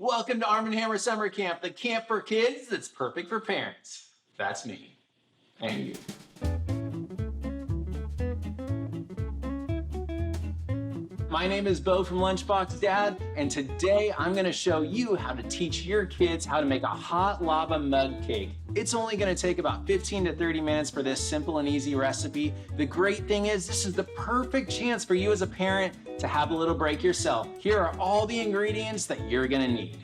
Welcome to Arm & Hammer Summer Camp, the camp for kids that's perfect for parents. That's me. And you. My name is Bo from Lunchbox Dad, and today I'm gonna show you how to teach your kids how to make a hot lava mug cake. It's only gonna take about 15 to 30 minutes for this simple and easy recipe. The great thing is this is the perfect chance for you as a parent to have a little break yourself. Here are all the ingredients that you're gonna need.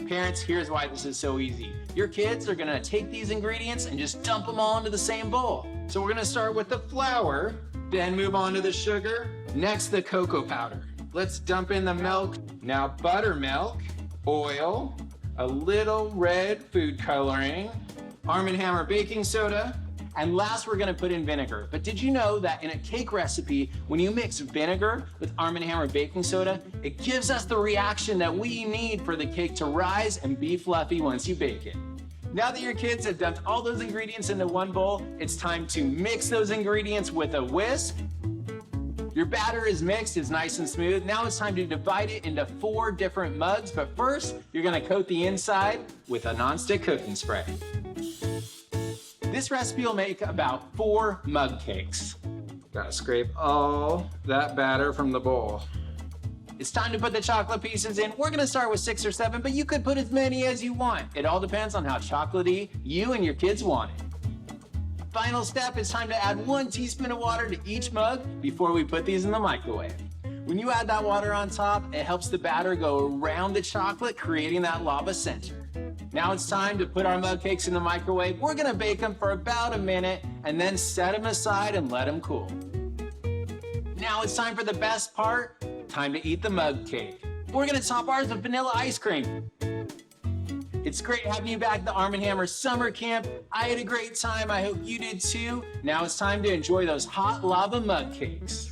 Parents, here's why this is so easy. Your kids are gonna take these ingredients and just dump them all into the same bowl. So we're gonna start with the flour, then move on to the sugar, next the cocoa powder. Let's dump in the milk. Now buttermilk, oil, a little red food coloring, Arm & Hammer baking soda, and last we're gonna put in vinegar. But did you know that in a cake recipe, when you mix vinegar with Arm & Hammer baking soda, it gives us the reaction that we need for the cake to rise and be fluffy once you bake it. Now that your kids have dumped all those ingredients into one bowl, it's time to mix those ingredients with a whisk. Your batter is mixed, it's nice and smooth. Now it's time to divide it into 4 different mugs, but first, you're gonna coat the inside with a nonstick cooking spray. This recipe will make about 4 mug cakes. Gotta scrape all that batter from the bowl. It's time to put the chocolate pieces in. We're gonna start with 6 or 7, but you could put as many as you want. It all depends on how chocolatey you and your kids want it. Final step, it's time to add 1 teaspoon of water to each mug before we put these in the microwave. When you add that water on top, it helps the batter go around the chocolate, creating that lava center. Now it's time to put our mug cakes in the microwave. We're gonna bake them for about a minute and then set them aside and let them cool. Now it's time for the best part, time to eat the mug cake. We're gonna top ours with vanilla ice cream. It's great having you back at the Arm & Hammer Summer Camp. I had a great time, I hope you did too. Now it's time to enjoy those hot lava mug cakes.